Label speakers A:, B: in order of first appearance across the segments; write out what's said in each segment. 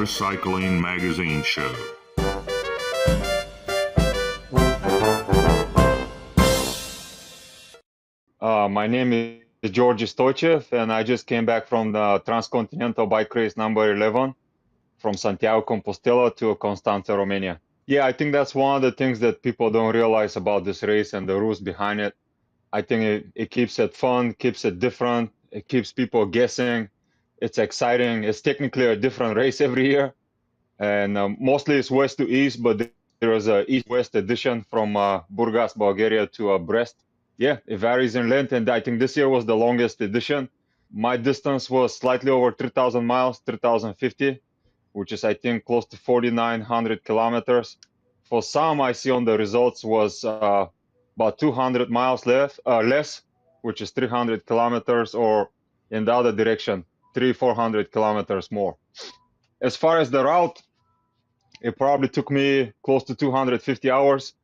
A: UltraCycling Magazine show.
B: My name is Georgi Stoychev, and I just came back from the Transcontinental bike race number 11 from Santiago Compostela to Constanța, Romania. Yeah, I think that's one of the things that people don't realize about this race and the rules behind it. I think it keeps it fun, keeps it different, it keeps people guessing. It's exciting. It's technically a different race every year, and mostly it's west to east, but there is a east-west edition from Burgas, Bulgaria to Brest. Yeah, it varies in length, and I think this year was the longest edition. My distance was slightly over 3,000 miles, 3,050, which is, I think, close to 4,900 kilometers. For some, I see on the results was about 200 miles less, which is 300 kilometers, or in the other direction, 400 kilometers more. As far as the route, it probably took me close to 250 hours.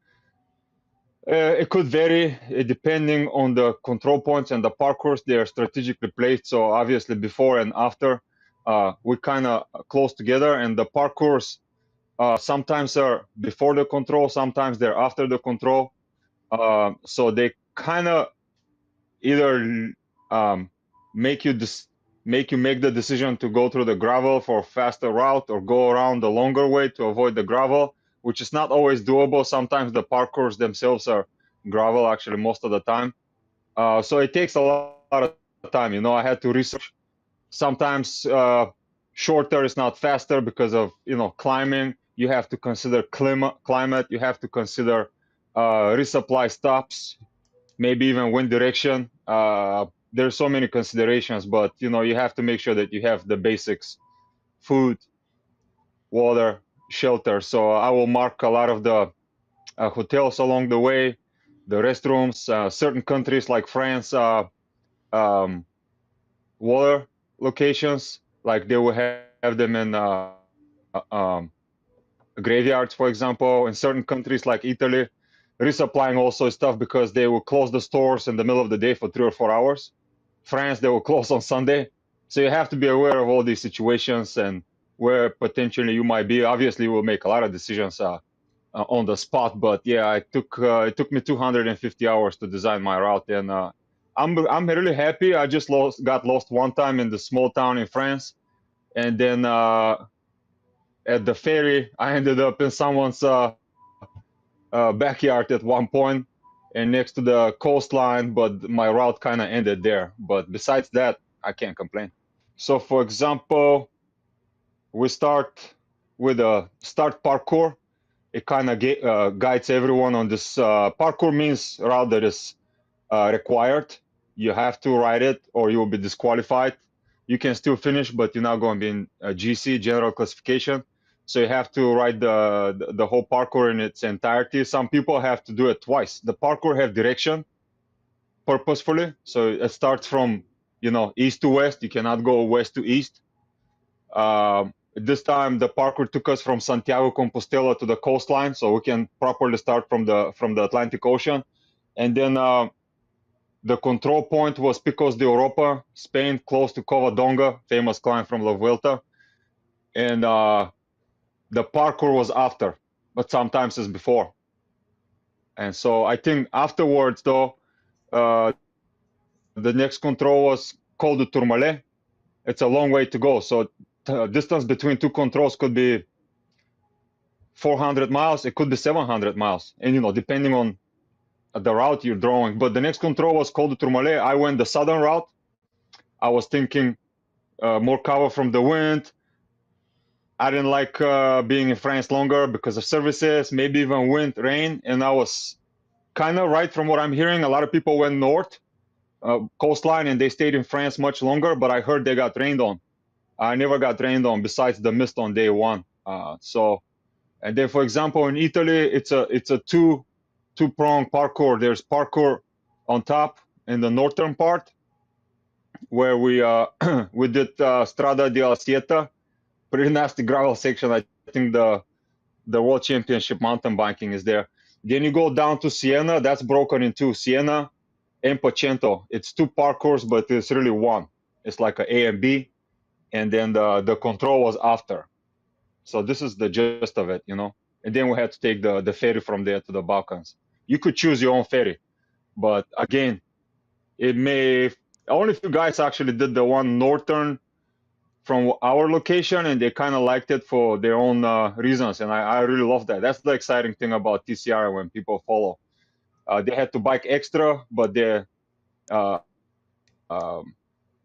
B: It could vary depending on the control points and the parcours. They are strategically placed, so obviously before and after we kind of close together, and the parcours sometimes are before the control, sometimes they're after the control. So they kind of either make you make the decision to go through the gravel for a faster route, or go around the longer way to avoid the gravel, which is not always doable. Sometimes the parcours themselves are gravel, actually, most of the time. So it takes a lot of time. You know, I had to research. Sometimes shorter is not faster because of, you know, climbing. You have to consider climate. You have to consider resupply stops, maybe even wind direction. There's so many considerations, but, you know, you have to make sure that you have the basics: food, water, shelter. So I will mark a lot of the hotels along the way, the restrooms. Certain countries like France, water locations, like they will have them in graveyards, for example. In certain countries like Italy, resupplying also is tough because they will close the stores in the middle of the day for 3 or 4 hours. France, they will close on Sunday. So you have to be aware of all these situations and where potentially you might be. Obviously, you will make a lot of decisions on the spot, but yeah, it took me 250 hours to design my route, and I'm really happy. I just got lost one time in the small town in France, and then at the ferry, I ended up in someone's backyard at one point, and next to the coastline, but my route kind of ended there. But besides that, I can't complain. So, for example, we start with a start parkour. It kind of guides everyone on this. Parkour means route that is required. You have to ride it or you will be disqualified. You can still finish, but you're not going to be in GC, general classification. So you have to ride the whole parkour in its entirety. Some people have to do it twice. The parkour have direction purposefully. So it starts from, you know, east to west. You cannot go west to east. This time the parkour took us from Santiago Compostela to the coastline, so we can properly start from the Atlantic Ocean. And then the control point was Picos de Europa, Spain, close to Covadonga, famous climb from La Vuelta. And the parkour was after, but sometimes it's before. And so I think afterwards, though, the next control was Col de Tourmalet. It's a long way to go. So the distance between two controls could be 400 miles. It could be 700 miles. And, you know, depending on the route you're drawing. But the next control was Col de Tourmalet. I went the southern route. I was thinking more cover from the wind. I didn't like being in France longer because of services, maybe even wind, rain. And I was kind of right from what I'm hearing. A lot of people went north, coastline, and they stayed in France much longer, but I heard they got rained on. I never got rained on besides the mist on day one. And then, for example, in Italy, it's a two-pronged parkour. There's parkour on top in the northern part, where we we did Strada di Sieta, pretty nasty gravel section. I think the World Championship mountain biking is there. Then you go down to Siena. That's broken into Siena and Pacento. It's two parkours, but it's really one. It's like a A and B, and then the control was after. So this is the gist of it, you know. And then we had to take the ferry from there to the Balkans. You could choose your own ferry, but again, it may only few guys actually did the one northern from our location, and they kind of liked it for their own reasons, and I really love that. That's the exciting thing about TCR when people follow. They had to bike extra, but uh, um,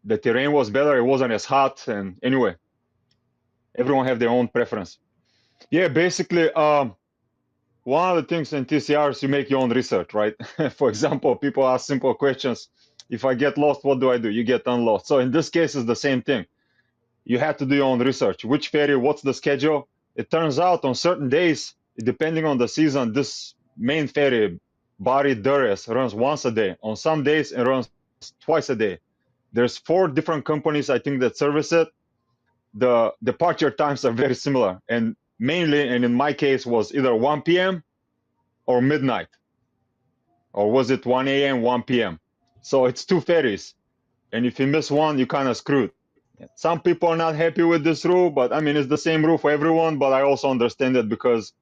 B: the terrain was better. It wasn't as hot, and anyway, everyone have their own preference. Yeah, basically, one of the things in TCR is you make your own research, right? For example, people ask simple questions. If I get lost, what do I do? You get unlost. So in this case, it's the same thing. You have to do your own research. Which ferry? What's the schedule? It turns out on certain days, depending on the season, this main ferry, Bari Dures, runs once a day. On some days, it runs twice a day. There's 4 different companies, I think, that service it. The departure times are very similar, and mainly, and in my case, was either 1 p.m. or midnight, or was it 1 a.m., 1 p.m. So it's 2 ferries, and if you miss one, you kind of screwed. Some people are not happy with this rule, but I mean, it's the same rule for everyone. But I also understand it because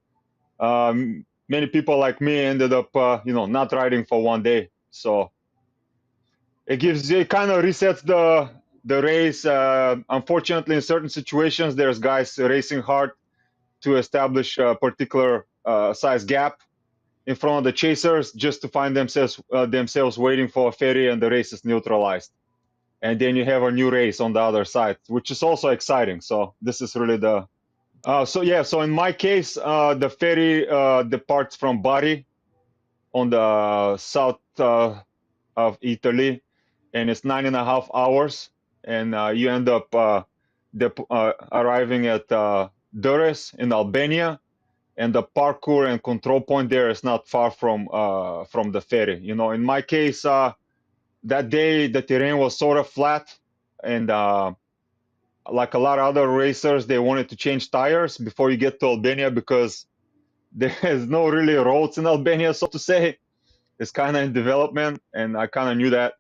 B: many people like me ended up, not riding for one day. So it kind of resets the race. Unfortunately, in certain situations, there's guys racing hard to establish a particular size gap in front of the chasers just to find themselves waiting for a ferry, and the race is neutralized. And then you have a new race on the other side, which is also exciting. So this is really the so in my case, the ferry departs from Bari on the south of Italy, and it's 9.5 hours, and you end up arriving at Durres in Albania, and the parkour and control point there is not far from the ferry. You know, in my case, that day the terrain was sort of flat, and like a lot of other racers, they wanted to change tires before you get to Albania because there's no really roads in Albania, so to say. It's kind of in development, and I kind of knew that.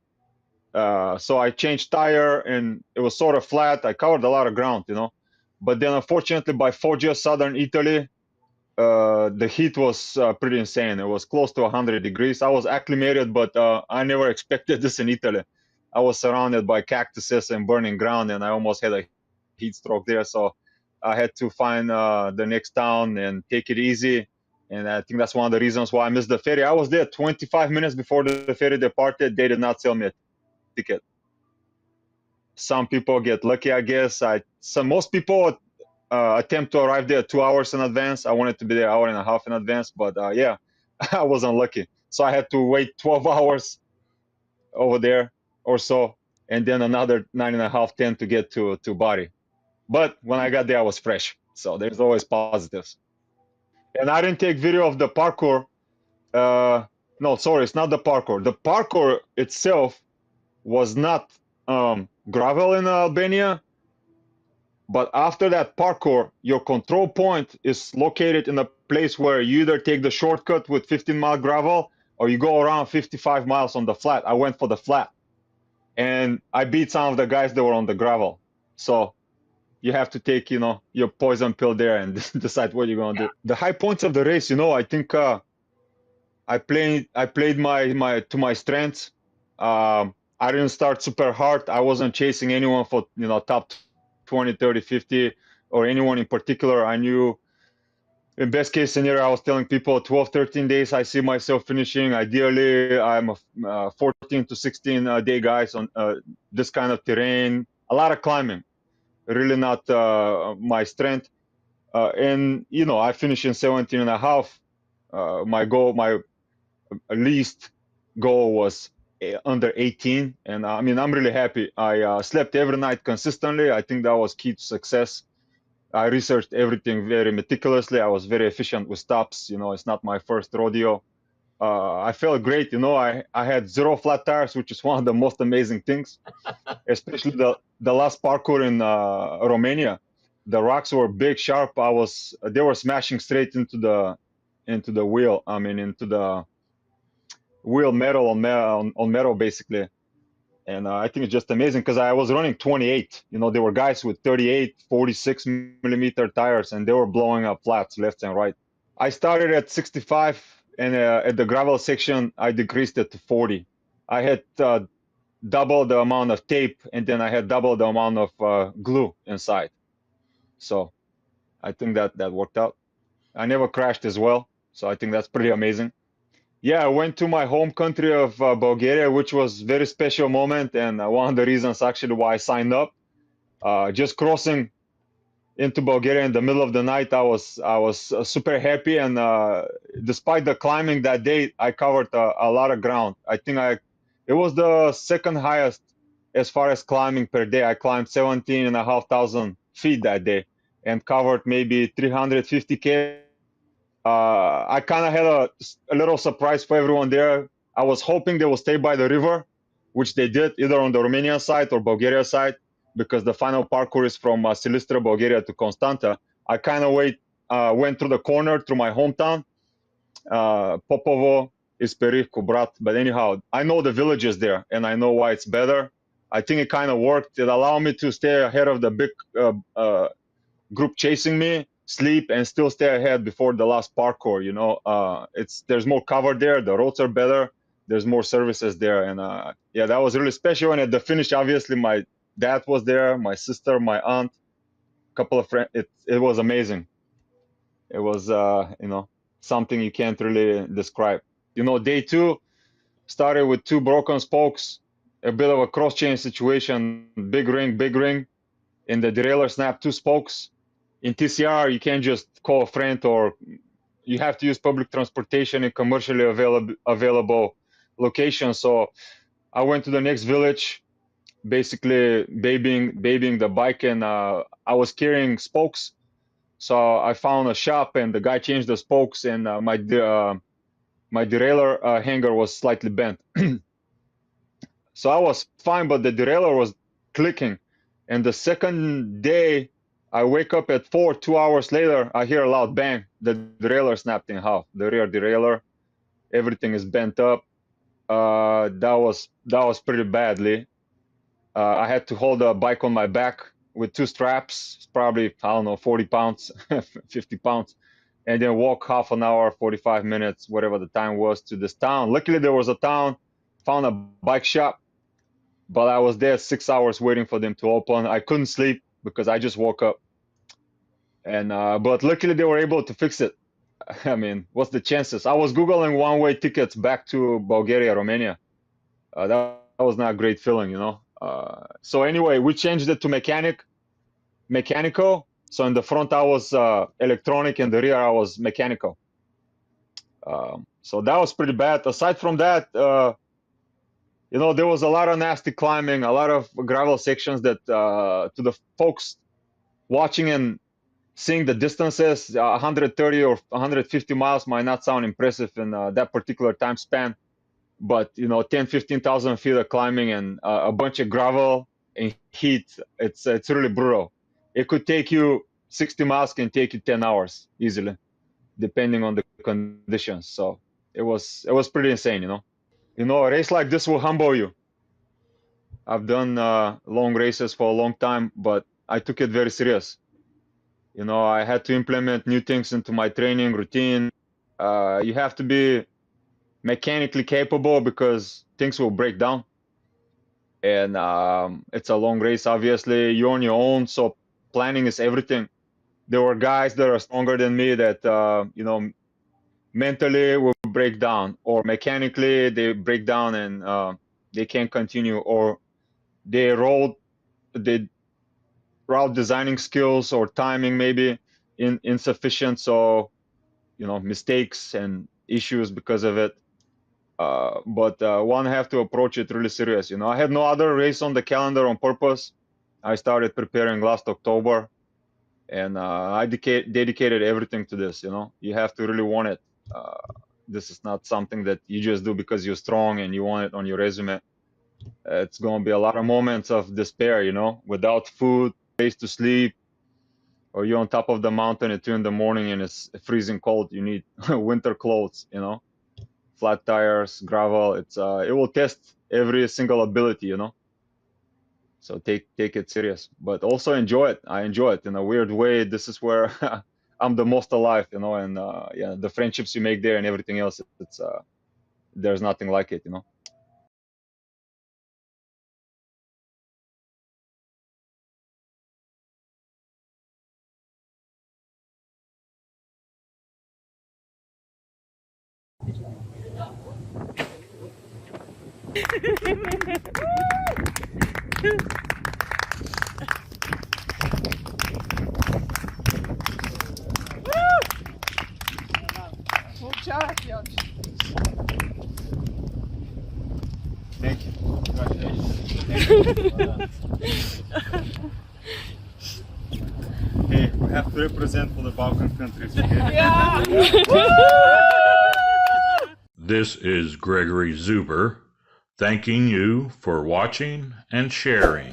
B: So I changed tire, and it was sort of flat. I covered a lot of ground, you know. But then, unfortunately, by Foggia, southern Italy, the heat was pretty insane. It was close to 100 degrees. I was acclimated, but I never expected this in Italy. I was surrounded by cactuses and burning ground, and I almost had a heat stroke there. So I had to find the next town and take it easy. And I think that's one of the reasons why I missed the ferry. I was there 25 minutes before the ferry departed. They did not sell me a ticket. Some people get lucky, I guess. Most people attempt to arrive there 2 hours in advance. I wanted to be there 1.5 hours in advance, but yeah, I was unlucky. So I had to wait 12 hours over there or so, and then another 9.5, 10 to get to Bari. But when I got there, I was fresh. So there's always positives. And I didn't take video of the parkour. No, sorry, it's not the parkour. The parkour itself was not gravel in Albania. But after that parkour, your control point is located in a place where you either take the shortcut with 15-mile gravel or you go around 55 miles on the flat. I went for the flat, and I beat some of the guys that were on the gravel. So you have to take, your poison pill there and decide what you're going to do. The high points of the race, I think I played my to my strengths. I didn't start super hard. I wasn't chasing anyone for, top 20, 30, 50, or anyone in particular. I knew in best case scenario, I was telling people 12, 13 days, I see myself finishing. Ideally, I'm a 14 to 16 day guys on this kind of terrain, a lot of climbing, really not my strength. And, I finished in 17 and a half. My least goal was under 18. And I mean, I'm really happy. I slept every night consistently. I think that was key to success. I researched everything very meticulously. I was very efficient with stops. It's not my first rodeo. I felt great. I had 0 flat tires, which is one of the most amazing things, especially the last parkour in Romania. The rocks were big, sharp. They were smashing straight into the wheel. I mean, into the wheel metal on metal, basically. And I think it's just amazing because I was running 28. You know, there were guys with 38, 46 millimeter tires, and they were blowing up flats left and right. I started at 65, and at the gravel section, I decreased it to 40. I had double the amount of tape, and then I had double the amount of glue inside. So I think that worked out. I never crashed as well, so I think that's pretty amazing. Yeah, I went to my home country of Bulgaria, which was very special moment, and one of the reasons actually why I signed up. Just crossing into Bulgaria in the middle of the night, I was super happy, and despite the climbing that day, I covered a lot of ground. I think it was the second highest as far as climbing per day. I climbed 17,500 feet that day and covered maybe 350 k. I kind of had a little surprise for everyone there. I was hoping they will stay by the river, which they did, either on the Romanian side or Bulgaria side, because the final parkour is from Silistra, Bulgaria to Constanta. I kind of went through the corner through my hometown, Popovo, Isperich, Kubrat. But anyhow, I know the villages there, and I know why it's better. I think it kind of worked. It allowed me to stay ahead of the big group chasing me, sleep, and still stay ahead before the last parkour. You know, there's more cover there. The roads are better. There's more services there, and yeah, that was really special. And at the finish, obviously, my dad was there, my sister, my aunt, a couple of friends. It was amazing. It was something you can't really describe. You know, day two started with two broken spokes, a bit of a cross chain situation, big ring. In the derailleur snap, two spokes. In TCR, you can't just call a friend, or you have to use public transportation in commercially available locations. So I went to the next village, basically babying the bike, and I was carrying spokes. So I found a shop, and the guy changed the spokes, and my derailleur hanger was slightly bent. So I was fine, but the derailleur was clicking. And the second day, I wake up at 4, 2 hours later, I hear a loud bang. The derailleur snapped in half. The rear derailleur, everything is bent up. That was pretty badly. I had to hold the bike on my back with two straps, probably, I don't know, 40 pounds, 50 pounds, and then walk half an hour, 45 minutes, whatever the time was, to this town. Luckily, there was a town, found a bike shop, but I was there 6 hours waiting for them to open. I couldn't sleep because I just woke up. And but luckily they were able to fix it. I mean, what's the chances? I was Googling one-way tickets back to Bulgaria, Romania. That was not a great feeling, you know. So anyway, we changed it to mechanical. So in the front I was electronic, in the rear I was mechanical. So that was pretty bad. Aside from that, you know, there was a lot of nasty climbing, a lot of gravel sections that to the folks watching and seeing the distances, 130 or 150 miles might not sound impressive in that particular time span, but you know, 10, 15,000 feet of climbing and a bunch of gravel and heat, it's really brutal. It could take you 60 miles, can take you 10 hours easily, depending on the conditions. So it was pretty insane, you know. You know, a race like this will humble you. I've done long races for a long time, but I took it very serious. You know, I had to implement new things into my training routine. You have to be mechanically capable because things will break down. And it's a long race, obviously. You're on your own, so planning is everything. There were guys that are stronger than me that, you know, mentally will break down, or mechanically they break down and they can't continue, or their route designing skills or timing maybe insufficient, so you know, mistakes and issues because of it. But one have to approach it really serious. You know, I had no other race on the calendar on purpose. I started preparing last October, and I dedicated everything to this. You know, you have to really want it. This is not something that you just do because you're strong and you want it on your resume. It's going to be a lot of moments of despair, you know, without food, place to sleep, or you're on top of the mountain at 2 in the morning and it's freezing cold. You need winter clothes, you know, flat tires, gravel. It will test every single ability, you know. So take it serious, but also enjoy it. I enjoy it in a weird way. This is where I'm the most alive, you know, and yeah, the friendships you make there and everything else, it's there's nothing like it, you know. Thank you. Hey, we have to represent for the Balkan countries. Okay?
C: Yeah.
A: This is Gregory Zuber, thanking you for watching and sharing.